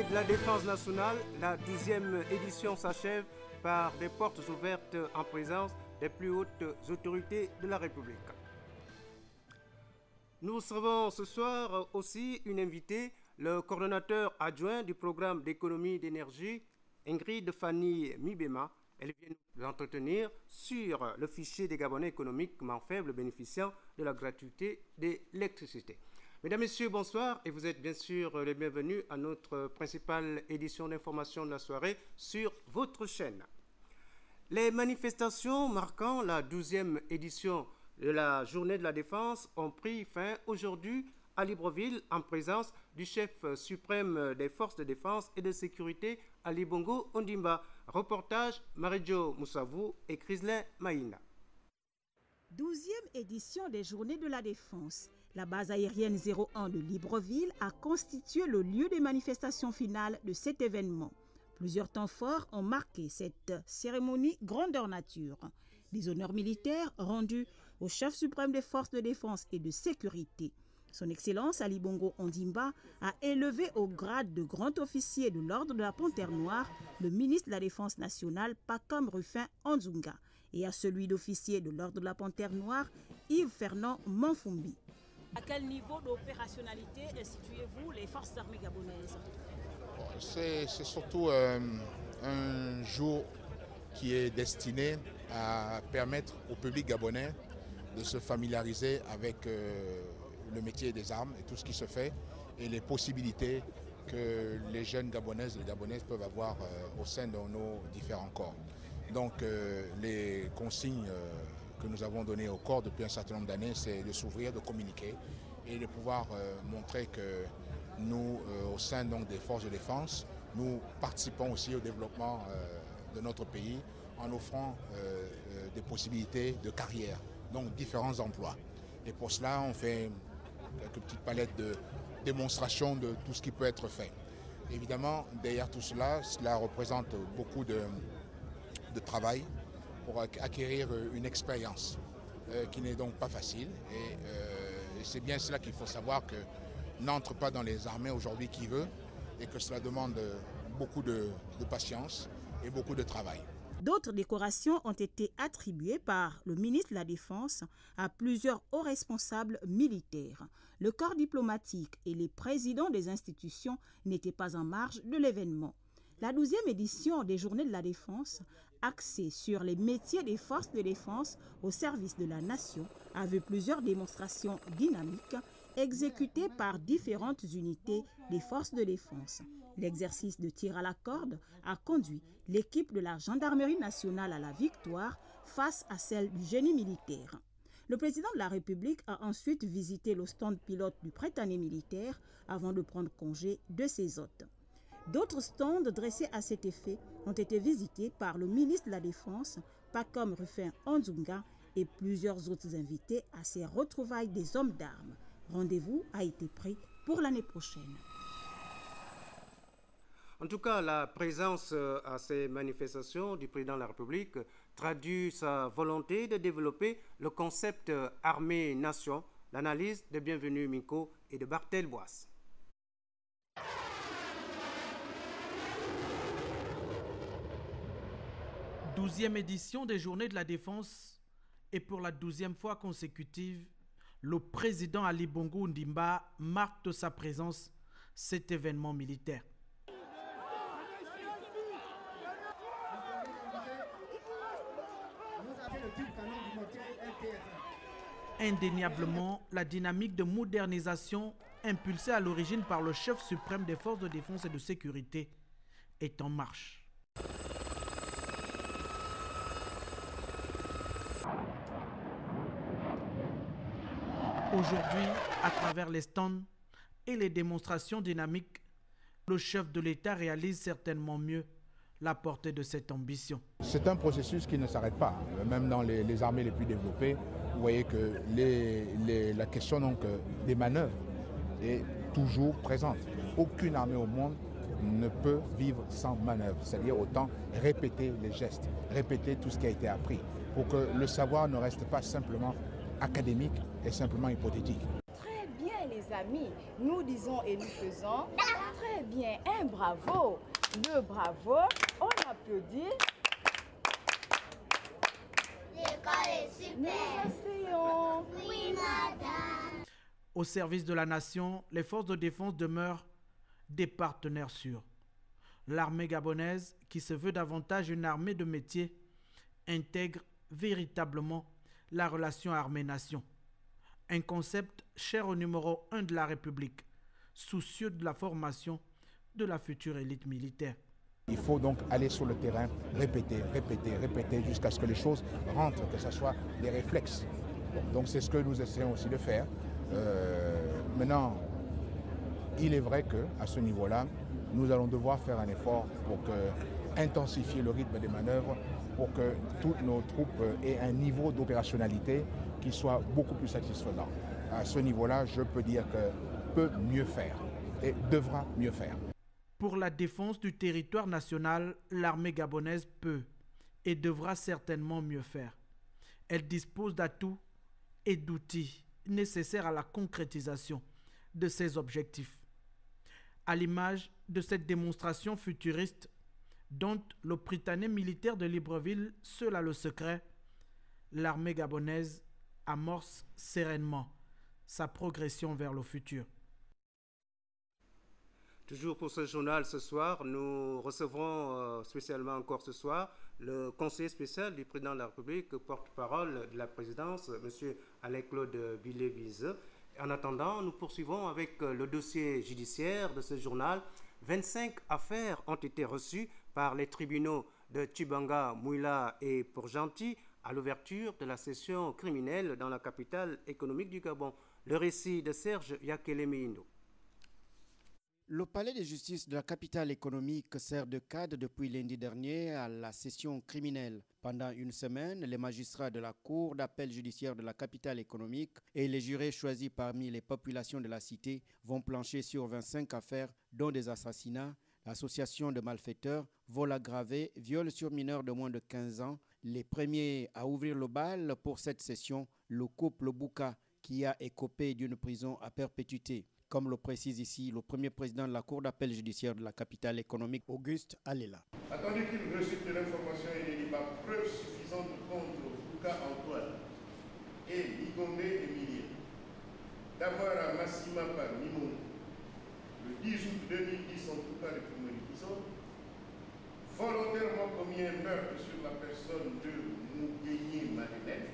Journée de la défense nationale, la 12e édition s'achève par des portes ouvertes en présence des plus hautes autorités de la République. Nous recevons ce soir aussi une invitée, le coordonnateur adjoint du programme d'économie d'énergie, Ingrid Fanny Mibema. Elle vient nous entretenir sur le fichier des Gabonais économiquement faibles bénéficiant de la gratuité de l'électricité. Mesdames, Messieurs, bonsoir et vous êtes bien sûr les bienvenus à notre principale édition d'information de la soirée sur votre chaîne. Les manifestations marquant la 12e édition de la Journée de la Défense ont pris fin aujourd'hui à Libreville en présence du chef suprême des forces de défense et de sécurité Ali Bongo Ondimba. Reportage Marie-Jo Moussavou et Chrislin Maïna. 12e édition des Journées de la Défense. La base aérienne 01 de Libreville a constitué le lieu des manifestations finales de cet événement. Plusieurs temps forts ont marqué cette cérémonie grandeur nature. Des honneurs militaires rendus au chef suprême des forces de défense et de sécurité. Son Excellence Ali Bongo Ondimba a élevé au grade de grand officier de l'Ordre de la Panthère Noire le ministre de la Défense nationale Pacome Rufin Anzunga et à celui d'officier de l'Ordre de la Panthère Noire Yves Fernand Manfumbi. À quel niveau d'opérationnalité situez-vous les forces armées gabonaises? C'est surtout un jour qui est destiné à permettre au public gabonais de se familiariser avec le métier des armes et tout ce qui se fait et les possibilités que les jeunes gabonaises et les gabonaises peuvent avoir au sein de nos différents corps. Donc les consignes que nous avons données au corps depuis un certain nombre d'années, c'est de s'ouvrir, de communiquer et de pouvoir montrer que nous, au sein donc, des forces de défense, nous participons aussi au développement de notre pays en offrant des possibilités de carrière, donc différents emplois. Et pour cela, on fait quelques petites palettes de démonstration de tout ce qui peut être fait. Évidemment, derrière tout cela, cela représente beaucoup de travail pour acquérir une expérience qui n'est donc pas facile. Et c'est bien cela qu'il faut savoir que n'entre pas dans les armées aujourd'hui qui veut et que cela demande beaucoup de patience et beaucoup de travail. D'autres décorations ont été attribuées par le ministre de la Défense à plusieurs hauts responsables militaires. Le corps diplomatique et les présidents des institutions n'étaient pas en marge de l'événement. La 12e édition des Journées de la Défense, axée sur les métiers des forces de défense au service de la nation, a vu plusieurs démonstrations dynamiques exécutées par différentes unités des forces de défense. L'exercice de tir à la corde a conduit l'équipe de la Gendarmerie nationale à la victoire face à celle du génie militaire. Le président de la République a ensuite visité le stand pilote du prêt-à-né militaire avant de prendre congé de ses hôtes. D'autres stands dressés à cet effet ont été visités par le ministre de la Défense, Pacome Rufin Anzunga, et plusieurs autres invités à ces retrouvailles des hommes d'armes. Rendez-vous a été pris pour l'année prochaine. En tout cas, la présence à ces manifestations du président de la République traduit sa volonté de développer le concept armée-nation, l'analyse de Bienvenu Minko et de Barthel Boisse. Douzième édition des Journées de la Défense et pour la 12e fois consécutive, le président Ali Bongo Ondimba marque de sa présence cet événement militaire. Indéniablement, la dynamique de modernisation impulsée à l'origine par le chef suprême des forces de défense et de sécurité est en marche. Aujourd'hui, à travers les stands et les démonstrations dynamiques, le chef de l'État réalise certainement mieux la portée de cette ambition. C'est un processus qui ne s'arrête pas. Même dans les armées les plus développées, vous voyez que la question donc, des manœuvres est toujours présente. Aucune armée au monde ne peut vivre sans manœuvre. C'est-à-dire autant répéter les gestes, répéter tout ce qui a été appris, pour que le savoir ne reste pas simplement académique et simplement hypothétique. Très bien les amis, nous disons et nous faisons. Très Eh bien, un bravo. Le bravo, on applaudit. L'école est super. Nous essayons. Oui, madame. Au service de la nation, les forces de défense demeurent des partenaires sûrs. L'armée gabonaise, qui se veut davantage une armée de métier, intègre véritablement la relation armée-nation. Un concept cher au numéro 1 de la République, soucieux de la formation de la future élite militaire. Il faut donc aller sur le terrain, répéter jusqu'à ce que les choses rentrent, que ce soit des réflexes. Donc c'est ce que nous essayons aussi de faire. Maintenant, il est vrai qu'à ce niveau-là, nous allons devoir faire un effort pour intensifier le rythme des manœuvres, pour que toutes nos troupes aient un niveau d'opérationnalité qui soit beaucoup plus satisfaisant. À ce niveau-là, je peux dire que peut mieux faire et devra mieux faire. Pour la défense du territoire national, l'armée gabonaise peut et devra certainement mieux faire. Elle dispose d'atouts et d'outils nécessaires à la concrétisation de ses objectifs. À l'image de cette démonstration futuriste dont le Prytanée militaire de Libreville seul a le secret, l'armée gabonaise amorce sereinement sa progression vers le futur. Toujours pour ce journal ce soir, nous recevrons spécialement encore ce soir le conseiller spécial du président de la République, porte-parole de la présidence, M. Alain-Claude Billet-Bizeux. En attendant, nous poursuivons avec le dossier judiciaire de ce journal. 25 affaires ont été reçues par les tribunaux de Tchibanga, Mouila et Port-Gentil à l'ouverture de la session criminelle dans la capitale économique du Gabon. Le récit de Serge Yakelemindo. Le palais de justice de la capitale économique sert de cadre depuis lundi dernier à la session criminelle. Pendant une semaine, les magistrats de la Cour d'appel judiciaire de la capitale économique et les jurés choisis parmi les populations de la cité vont plancher sur 25 affaires, dont des assassinats, association de malfaiteurs, vol aggravé, viol sur mineurs de moins de 15 ans. Les premiers à ouvrir le bal pour cette session, le couple Bouka, qui a écopé d'une prison à perpétuité. Comme le précise ici le premier président de la Cour d'appel judiciaire de la capitale économique, Auguste Alela. Attendu qu'il résulte de l'information et des débats preuves suffisantes contre Bouka Antoine et Ligombe Emilie d'avoir à Massima par Mimoun le 10 août 2010 en tout cas de Kimolibison, volontairement commis un meurtre sur la personne de Mougéni Madeleine.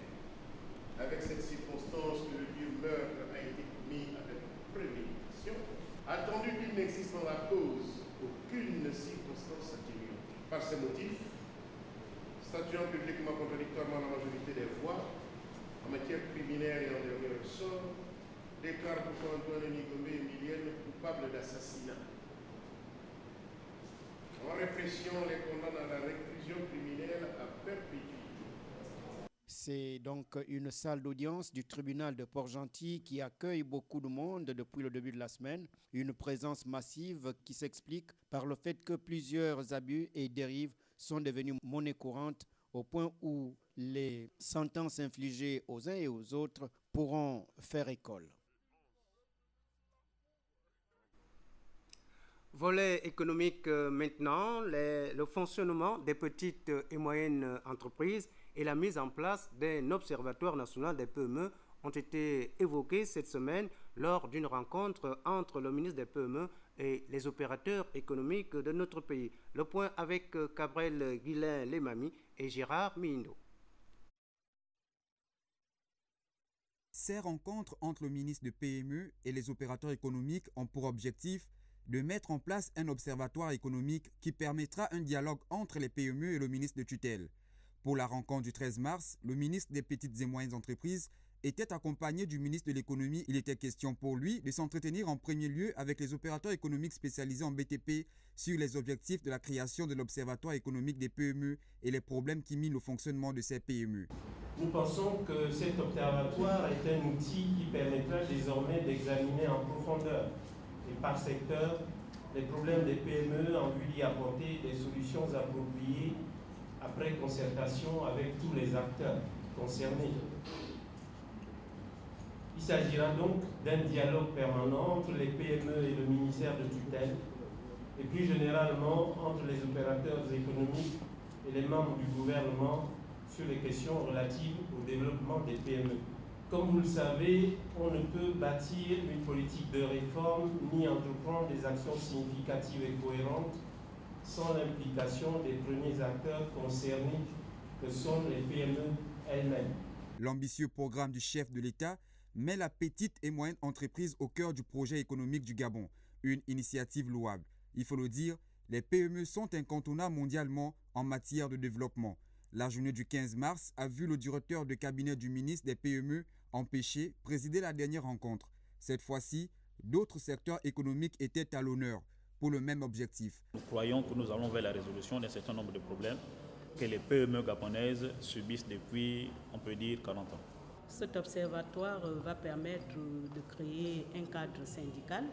Avec cette circonstance que le dit meurtre a été commis avec préméditation, attendu qu'il n'existe dans la cause aucune circonstance atténuante. Par ces motifs, statuant publiquement contradictoirement la majorité des voix en matière criminelle et en dernier ressort, déclare pour Antoine Nigombe Emilienne coupable d'assassinat. En répression, les condamne à la réclusion criminelle à perpétuité. C'est donc une salle d'audience du tribunal de Port-Gentil qui accueille beaucoup de monde depuis le début de la semaine. Une présence massive qui s'explique par le fait que plusieurs abus et dérives sont devenus monnaie courante au point où les sentences infligées aux uns et aux autres pourront faire école. Volet économique maintenant, le fonctionnement des petites et moyennes entreprises et la mise en place d'un observatoire national des PME ont été évoqués cette semaine lors d'une rencontre entre le ministre des PME et les opérateurs économiques de notre pays. Le point avec Cabrel Guilain Lemami et Gérard Mindo. Ces rencontres entre le ministre de PME et les opérateurs économiques ont pour objectif de mettre en place un observatoire économique qui permettra un dialogue entre les PME et le ministre de tutelle. Pour la rencontre du 13 mars, le ministre des Petites et Moyennes Entreprises était accompagné du ministre de l'Économie. Il était question pour lui de s'entretenir en premier lieu avec les opérateurs économiques spécialisés en BTP sur les objectifs de la création de l'Observatoire économique des PME et les problèmes qui minent le fonctionnement de ces PME. Nous pensons que cet observatoire est un outil qui permettra désormais d'examiner en profondeur et par secteur les problèmes des PME en vue d'y apporter des solutions appropriées après concertation avec tous les acteurs concernés. Il s'agira donc d'un dialogue permanent entre les PME et le ministère de tutelle et plus généralement entre les opérateurs économiques et les membres du gouvernement sur les questions relatives au développement des PME. Comme vous le savez, on ne peut bâtir une politique de réforme ni entreprendre des actions significatives et cohérentes sans l'implication des premiers acteurs concernés, que sont les PME elles-mêmes. L'ambitieux programme du chef de l'État met la petite et moyenne entreprise au cœur du projet économique du Gabon, une initiative louable. Il faut le dire, les PME sont incontournables mondialement en matière de développement. La journée du 15 mars a vu le directeur de cabinet du ministre des PME empêché présider la dernière rencontre. Cette fois-ci, d'autres secteurs économiques étaient à l'honneur pour le même objectif. Nous croyons que nous allons vers la résolution d'un certain nombre de problèmes que les PME gabonaises subissent depuis, on peut dire, 40 ans. Cet observatoire va permettre de créer un cadre syndical.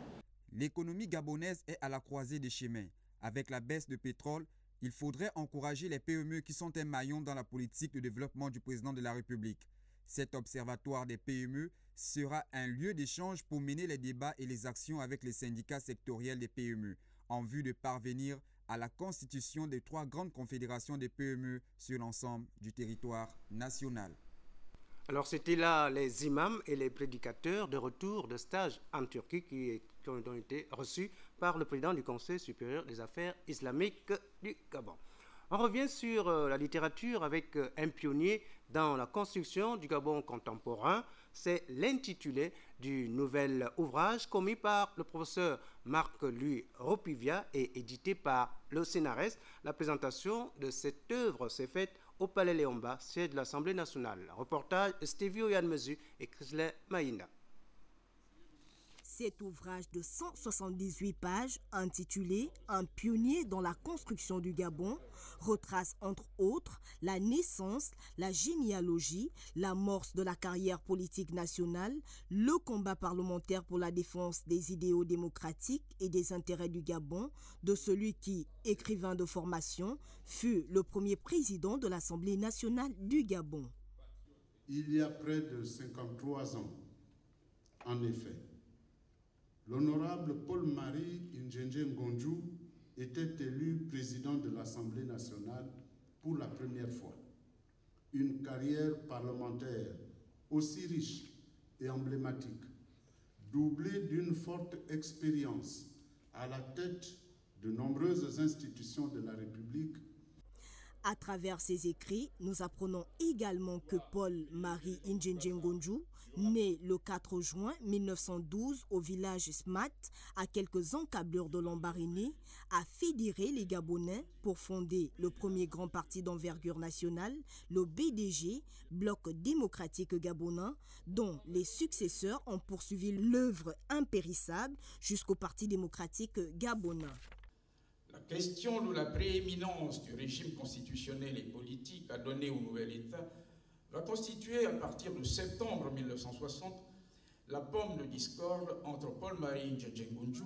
L'économie gabonaise est à la croisée des chemins. Avec la baisse de pétrole, il faudrait encourager les PME qui sont un maillon dans la politique de développement du président de la République. Cet observatoire des PME sera un lieu d'échange pour mener les débats et les actions avec les syndicats sectoriels des PME, en vue de parvenir à la constitution des 3 grandes confédérations des PME sur l'ensemble du territoire national. Alors c'était là les imams et les prédicateurs de retour de stage en Turquie qui ont été reçus par le président du Conseil supérieur des affaires islamiques du Gabon. On revient sur la littérature avec un pionnier dans la construction du Gabon contemporain. C'est l'intitulé du nouvel ouvrage commis par le professeur Marc-Louis Ropivia et édité par le CNRS. La présentation de cette œuvre s'est faite au Palais Léomba, siège de l'Assemblée nationale. Reportage Stevio Yanmezu et Chrisley Maïna. Cet ouvrage de 178 pages, intitulé « Un pionnier dans la construction du Gabon », retrace entre autres la naissance, la généalogie, l'amorce de la carrière politique nationale, le combat parlementaire pour la défense des idéaux démocratiques et des intérêts du Gabon, de celui qui, écrivain de formation, fut le premier président de l'Assemblée nationale du Gabon. Il y a près de 53 ans, en effet, l'honorable Paul-Marie Indjendje Ngonju était élu président de l'Assemblée nationale pour la première fois. Une carrière parlementaire aussi riche et emblématique, doublée d'une forte expérience à la tête de nombreuses institutions de la République. À travers ses écrits, nous apprenons également que Paul-Marie Indjendje Ngonju, né le 4 juin 1912 au village Smat, à quelques encablures de Lambaréné, a fédéré les Gabonais pour fonder le premier grand parti d'envergure nationale, le BDG, Bloc démocratique gabonais, dont les successeurs ont poursuivi l'œuvre impérissable jusqu'au Parti démocratique gabonais. La question de la prééminence du régime constitutionnel et politique à donner au nouvel État va constituer à partir de septembre 1960 la pomme de discorde entre Paul-Marie Indjendje Ngonju,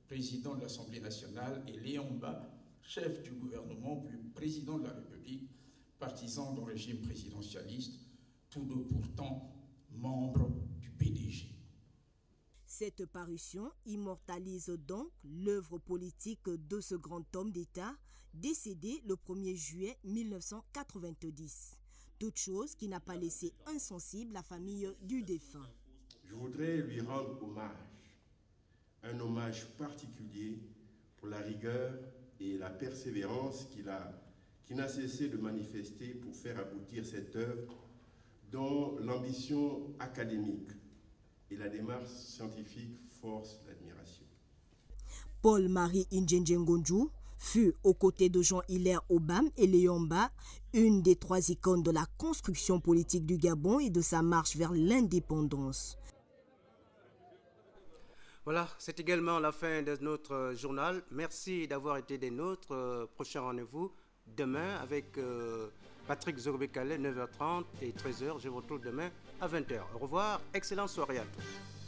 président de l'Assemblée nationale, et Léon Mba, chef du gouvernement puis président de la République, partisan du régime présidentialiste, tous deux pourtant membres du PDG. Cette parution immortalise donc l'œuvre politique de ce grand homme d'État, décédé le 1er juillet 1990. Toute chose qui n'a pas laissé insensible la famille du défunt. Je voudrais lui rendre hommage, un hommage particulier pour la rigueur et la persévérance qu'il n'a cessé de manifester pour faire aboutir cette œuvre dont l'ambition académique et la démarche scientifique forcent l'admiration. Paul-Marie Indjendje Ngonju fut, aux côtés de Jean-Hilaire Obam et Léon Mba, une des 3 icônes de la construction politique du Gabon et de sa marche vers l'indépendance. Voilà, c'est également la fin de notre journal. Merci d'avoir été des nôtres. Prochain rendez-vous demain avec Patrick Zorbekale, 9h30 et 13h. Je vous retrouve demain à 20h. Au revoir, excellente soirée à tous.